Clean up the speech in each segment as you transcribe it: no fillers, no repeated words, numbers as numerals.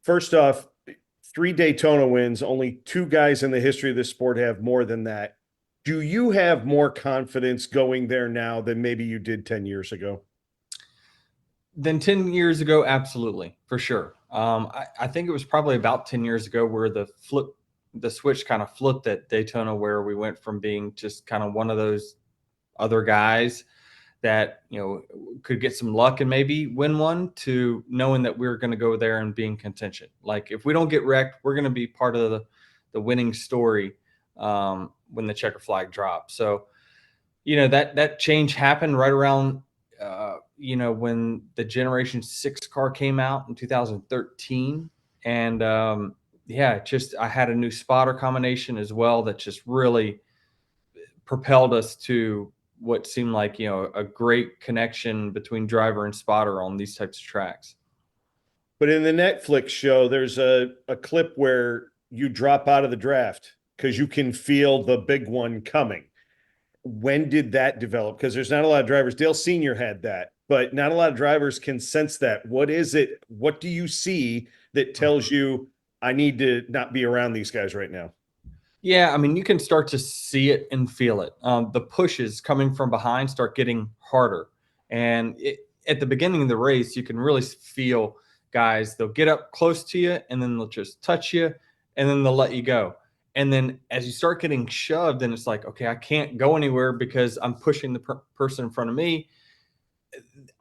First off, 3 Daytona wins. Only 2 guys in the history of this sport have more than that. Do you have more confidence going there now than maybe you did 10 years ago? Than 10 years ago, absolutely, for sure. I think it was probably about 10 years ago where the switch kind of flipped at Daytona, where we went from being just kind of one of those other guys that, could get some luck and maybe win one, to knowing that we're going to go there and be in contention. Like, if we don't get wrecked, we're going to be part of the winning story when the checker flag drops. So, that change happened right around, when the Generation 6 car came out in 2013. And I had a new spotter combination as well that just really propelled us to what seemed like, a great connection between driver and spotter on these types of tracks. But in the Netflix show, there's a clip where you drop out of the draft because you can feel the big one coming. When did that develop? Because there's not a lot of drivers. Dale Sr. had that, but not a lot of drivers can sense that. What is it? What do you see that tells you I need to not be around these guys right now? Yeah, I mean, you can start to see it and feel it. The pushes coming from behind start getting harder. And at the beginning of the race, you can really feel guys, they'll get up close to you and then they'll just touch you and then they'll let you go. And then as you start getting shoved, and it's like, okay, I can't go anywhere because I'm pushing the person in front of me.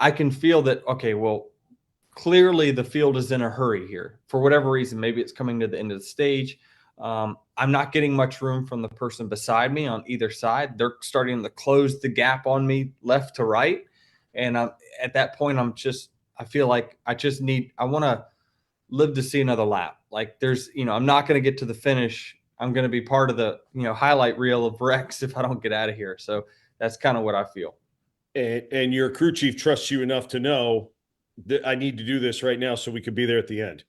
I can feel that, okay, well, clearly the field is in a hurry here for whatever reason. Maybe it's coming to the end of the stage. I'm not getting much room from the person beside me on either side. They're starting to close the gap on me left to right. And at that point, I feel like I want to live to see another lap. Like, I'm not going to get to the finish. I'm going to be part of the, highlight reel of wrecks if I don't get out of here. So that's kind of what I feel. And your crew chief trusts you enough to know that I need to do this right now so we could be there at the end.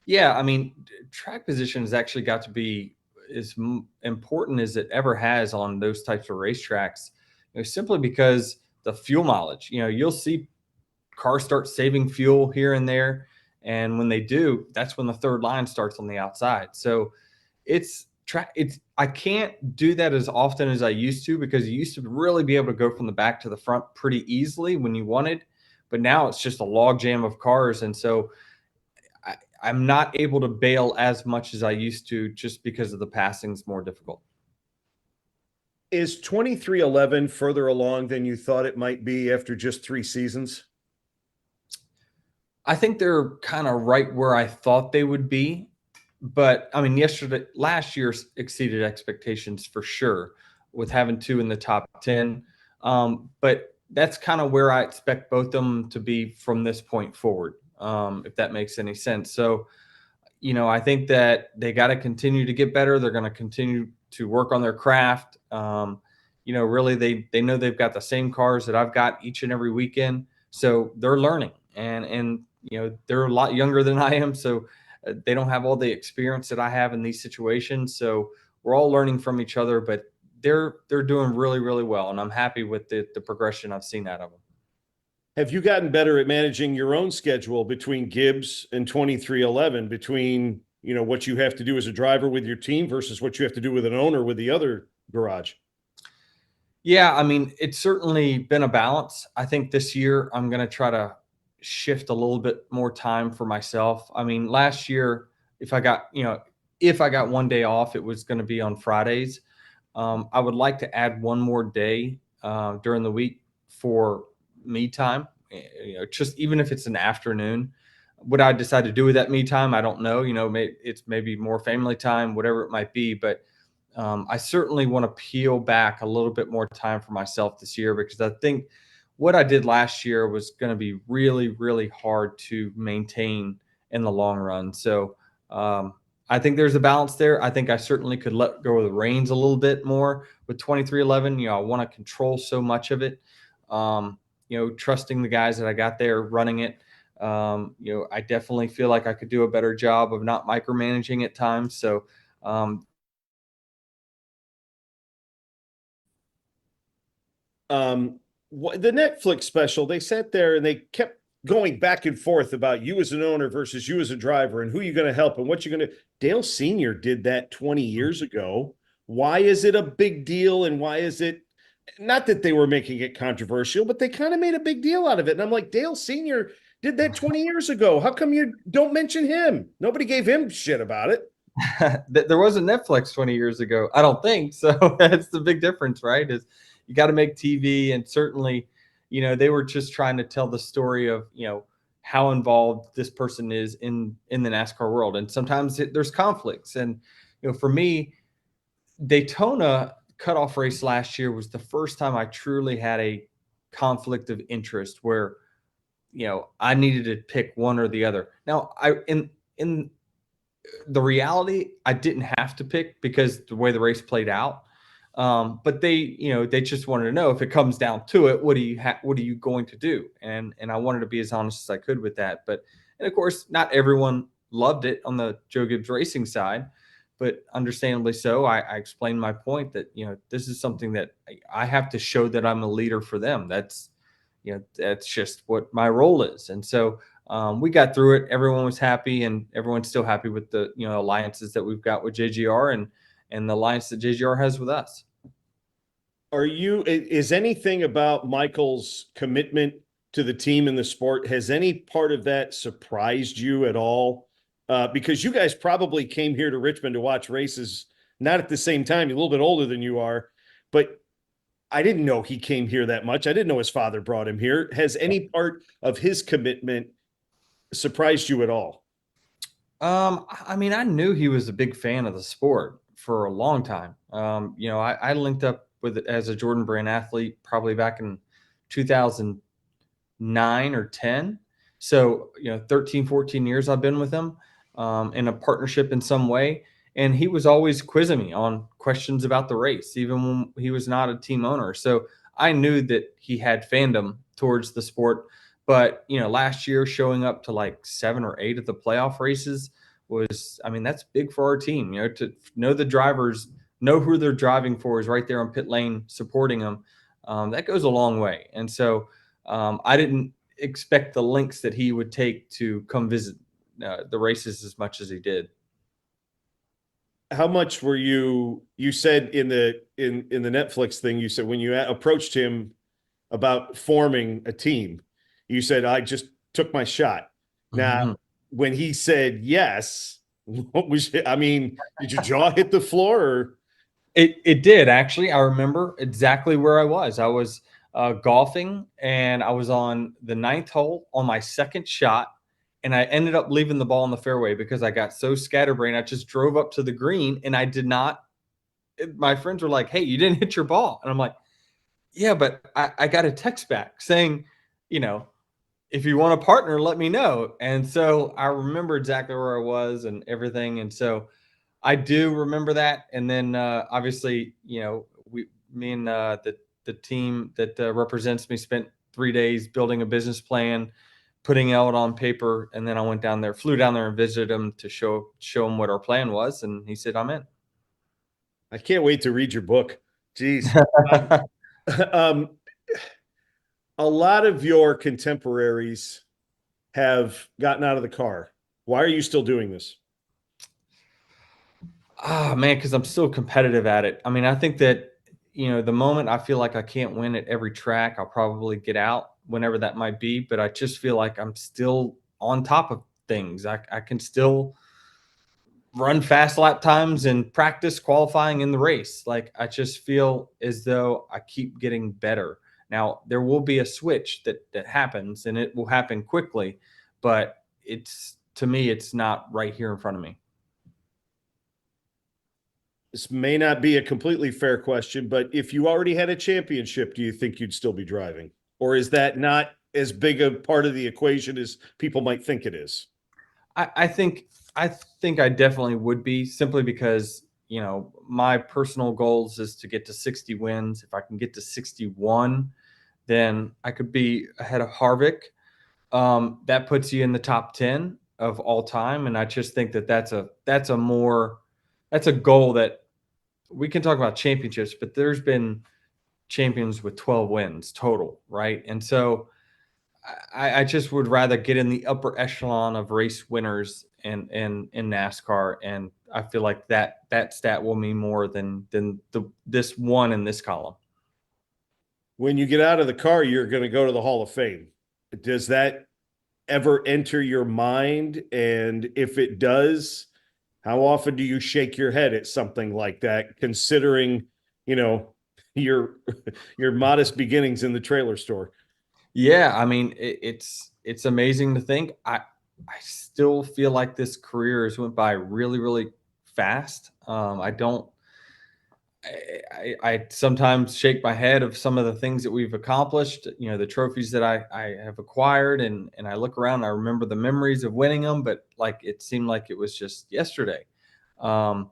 Yeah, I mean, track position has actually got to be as important as it ever has on those types of racetracks, simply because the fuel mileage. You'll see cars start saving fuel here and there, and when they do, that's when the third line starts on the outside. So it's I can't do that as often as I used to, because you used to really be able to go from the back to the front pretty easily when you wanted, but now it's just a log jam of cars, and so I'm not able to bail as much as I used to, just because of the passing's more difficult. Is 2311 further along than you thought it might be after just 3 seasons? I think they're kind of right where I thought they would be. But I mean, last year exceeded expectations for sure, with having 2 in the top 10. But that's kind of where I expect both of them to be from this point forward, if that makes any sense. So, I think that they got to continue to get better. They're going to continue to work on their craft. Really, they know they've got the same cars that I've got each and every weekend, so they're learning, and they're a lot younger than I am, so they don't have all the experience that I have in these situations. So we're all learning from each other, but they're doing really, really well, and I'm happy with the progression I've seen out of them. Have you gotten better at managing your own schedule between Gibbs and 2311, between, what you have to do as a driver with your team versus what you have to do with an owner with the other garage? Yeah, I mean, it's certainly been a balance. I think this year I'm going to try to shift a little bit more time for myself. I mean, last year, if I got one day off, it was going to be on Fridays. I would like to add one more day during the week for me time. Just even if it's an afternoon. What I decide to do with that me time, I don't know. It's maybe more family time, whatever it might be. But I certainly want to peel back a little bit more time for myself this year, because I think what I did last year was going to be really, really hard to maintain in the long run. So I think there's a balance there. I think I certainly could let go of the reins a little bit more with 2311. I want to control so much of it. Trusting the guys that I got there running it. I definitely feel like I could do a better job of not micromanaging at times. So The Netflix special, they sat there and they kept going back and forth about you as an owner versus you as a driver and who you're going to help and what you're going to. Dale Sr. did that 20 years ago. Why is it a big deal? And why is it not that they were making it controversial, but they kind of made a big deal out of it. And I'm like, Dale Sr. did that 20 years ago. How come you don't mention him? Nobody gave him shit about it. There wasn't Netflix 20 years ago. I don't think so. That's the big difference, right? Is you got to make TV, and certainly, they were just trying to tell the story of, how involved this person is in the NASCAR world. And sometimes there's conflicts. And, for me, Daytona cutoff race last year was the first time I truly had a conflict of interest where, I needed to pick one or the other. Now, in the reality, I didn't have to pick because the way the race played out. But they just wanted to know, if it comes down to it, what are you going to do? And I wanted to be as honest as I could with that. And of course, not everyone loved it on the Joe Gibbs Racing side, but understandably so. I explained my point that, this is something that I have to show that I'm a leader for them. That's just what my role is. And so we got through it. Everyone was happy, and everyone's still happy with the alliances that we've got with JGR and the alliance that JGR has with us. Is anything about Michael's commitment to the team and the sport, has any part of that surprised you at all? Because you guys probably came here to Richmond to watch races, not at the same time. You're a little bit older than you are, but I didn't know he came here that much. I didn't know his father brought him here. Has any part of his commitment surprised you at all? I mean, I knew he was a big fan of the sport for a long time. I linked up with it as a Jordan Brand athlete probably back in 2009 or 10. So, 13, 14 years I've been with him in a partnership in some way. And he was always quizzing me on questions about the race, even when he was not a team owner. So I knew that he had fandom towards the sport. But, last year showing up to like 7 or 8 of the playoff races was, I mean, that's big for our team, to know the drivers, know who they're driving for is right there on pit lane supporting them. That goes a long way. And so I didn't expect the links that he would take to come visit the races as much as he did. How much were you said in the Netflix thing, you said when you approached him about forming a team, you said, I just took my shot. Now, when he said yes, what was I mean, did your jaw hit the floor? Or it did, actually. I remember exactly where I was. I was golfing, and I was on the 9th hole on my second shot, and I ended up leaving the ball in the fairway because I got so scatterbrained. I just drove up to the green, and I did not. My friends were like, "Hey, you didn't hit your ball," and I'm like, "Yeah, but I got a text back saying, if you want a partner, let me know." And so I remember exactly where I was and everything. And so I do remember that. And then obviously, me and the team that represents me spent 3 days building a business plan, putting it out on paper. And then I flew down there and visited him to show him what our plan was. And he said, "I'm in." I can't wait to read your book. Jeez. um, a lot of your contemporaries have gotten out of the car. Why are you still doing this? Ah, man, because I'm still competitive at it. I mean, I think that, the moment I feel like I can't win at every track, I'll probably get out whenever that might be. But I just feel like I'm still on top of things. I can still run fast lap times and practice qualifying in the race. Like, I just feel as though I keep getting better. Now, there will be a switch that happens, and it will happen quickly, but to me, it's not right here in front of me. This may not be a completely fair question, but if you already had a championship, do you think you'd still be driving? Or is that not as big a part of the equation as people might think it is? I think I definitely would be, simply because, my personal goals is to get to 60 wins. If I can get to 61, then I could be ahead of Harvick. That puts you in the top 10 of all time. And I just think that that's a goal that we can talk about championships, but there's been champions with 12 wins total, right? And so I just would rather get in the upper echelon of race winners in NASCAR, and I feel like that stat will mean more than this one in this column. When you get out of the car, you're going to go to the Hall of Fame. Does that ever enter your mind? And if it does, how often do you shake your head at something like that, considering, you know, your your modest beginnings in the trailer store? Yeah, I mean, it's amazing to think. I still feel like this career has went by really, really fast. I don't. I sometimes shake my head of some of the things that we've accomplished. You know, the trophies that I have acquired, and I look around. And I remember the memories of winning them, but like it seemed like it was just yesterday. Um,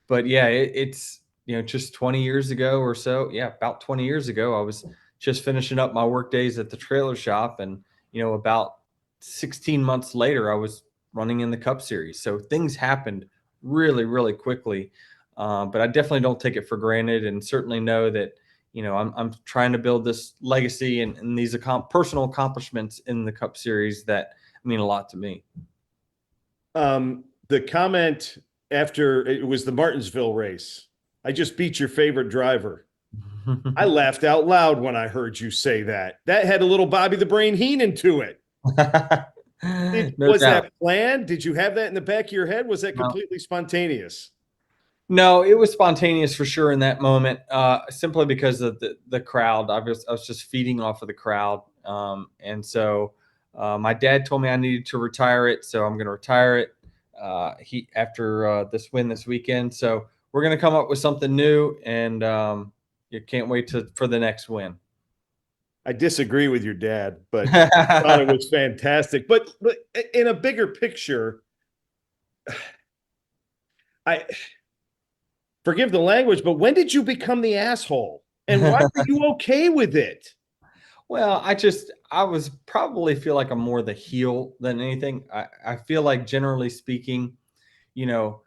but yeah, it's just 20 years ago or so. Yeah, about 20 years ago, I was just finishing up my work days at the trailer shop, and about 16 months later, I was running in the Cup Series. So things happened really, really quickly. But I definitely don't take it for granted, and certainly know that I'm trying to build this legacy and these personal accomplishments in the Cup Series that mean a lot to me. The comment after it was the Martinsville race, I just beat your favorite driver. I laughed out loud when I heard you say that. That had a little Bobby the Brain Heenan to it. No Was doubt. that planned? Did you have that in the back of your head? Was that No. completely spontaneous? No, it was spontaneous for sure in that moment, simply because of the crowd. I was just feeding off of the crowd, and so my dad told me I needed to retire it, so I'm going to retire it. He after this win this weekend, so we're going to come up with something new, and you can't wait for the next win. I disagree with your dad, but I thought it was fantastic. But in a bigger picture, I forgive the language, but when did you become the asshole? And why were you okay with it? Well, I was probably feel like I'm more the heel than anything. I feel like generally speaking, you know,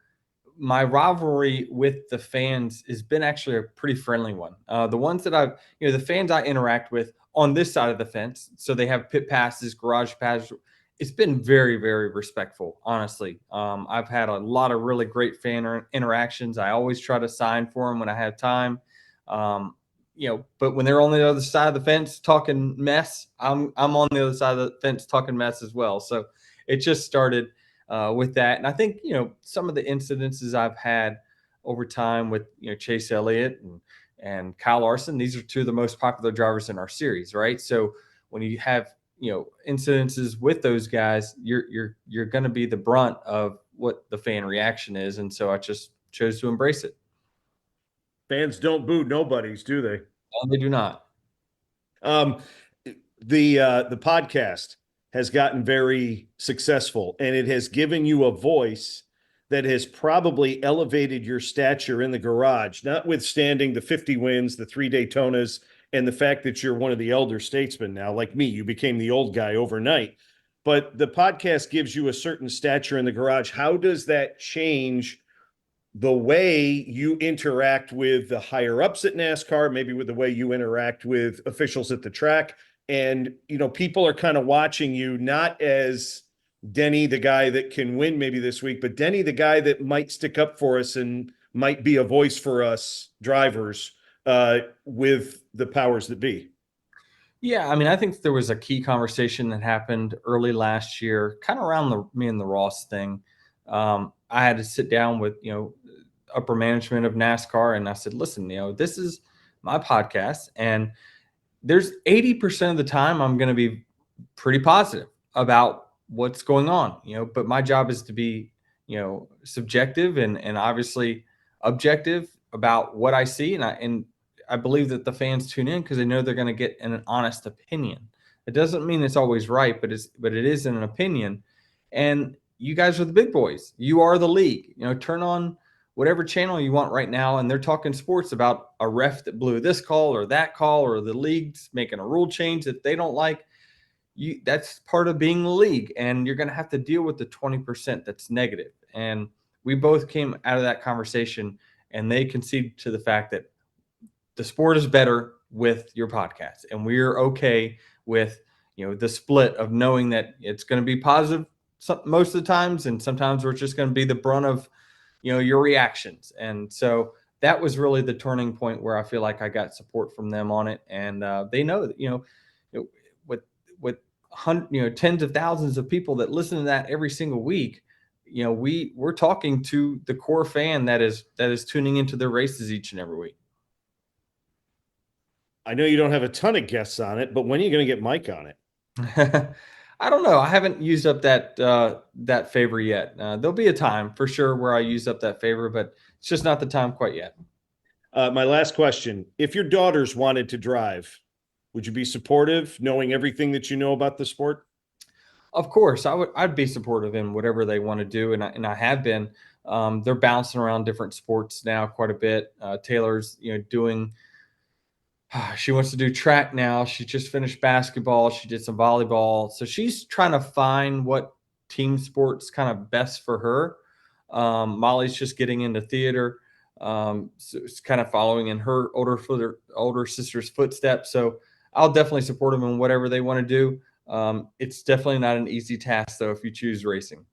my rivalry with the fans has been actually a pretty friendly one. The ones that the fans I interact with on this side of the fence, so they have pit passes, garage passes. It's been very, very respectful, honestly. I've had a lot of really great fan interactions. I always try to sign for them when I have time. Um, but when they're on the other side of the fence talking mess, I'm on the other side of the fence talking mess as well. So it just started with that. And I think, some of the incidences I've had over time with, Chase Elliott and Kyle Larson, these are two of the most popular drivers in our series, right? So when you have, incidences with those guys, you're going to be the brunt of what the fan reaction is. And so I just chose to embrace it. Fans don't boo nobodies, do they? No, they do not. Um, the podcast has gotten very successful, and it has given you a voice that has probably elevated your stature in the garage, notwithstanding the 50 wins, the 3 Daytonas, and the fact that you're one of the elder statesmen now. Like me, you became the old guy overnight. But the podcast gives you a certain stature in the garage. How does that change the way you interact with the higher ups at NASCAR, maybe with the way you interact with officials at the track? And, people are kind of watching you not as Denny, the guy that can win maybe this week, but Denny, the guy that might stick up for us and might be a voice for us drivers with the powers that be. Yeah, I mean, I think there was a key conversation that happened early last year, kind of around me and the Ross thing. I had to sit down with upper management of NASCAR, and I said, "Listen, this is my podcast, and there's 80% of the time I'm going to be pretty positive about what's going on, but my job is to be, subjective and obviously objective about what I see. And I believe that the fans tune in because they know they're going to get an honest opinion. It doesn't mean it's always right, but it is an opinion. And you guys are the big boys. You are the league. Turn on whatever channel you want right now, and they're talking sports about a ref that blew this call or that call, or the league's making a rule change that they don't like. That's part of being the league, and you're going to have to deal with the 20% that's negative. And we both came out of that conversation, and they conceded to the fact that the sport is better with your podcast, and we're okay with the split of knowing that it's going to be positive most of the times, and sometimes we're just going to be the brunt of, your reactions. And so that was really the turning point where I feel like I got support from them on it. And they know that, with, tens of thousands of people that listen to that every single week, we're talking to the core fan that is tuning into their races each and every week. I know you don't have a ton of guests on it, but when are you going to get Mike on it? I don't know. I haven't used up that favor yet. There'll be a time for sure where I use up that favor, but it's just not the time quite yet. My last question: if your daughters wanted to drive, would you be supportive, knowing everything that you know about the sport? Of course, I'd be supportive in whatever they want to do, and I have been. They're bouncing around different sports now quite a bit. Taylor's doing. She wants to do track now. She just finished basketball. She did some volleyball. So she's trying to find what team sports kind of best for her. Molly's just getting into theater. So it's kind of following in her older sister's footsteps. So I'll definitely support them in whatever they want to do. It's definitely not an easy task, though, if you choose racing.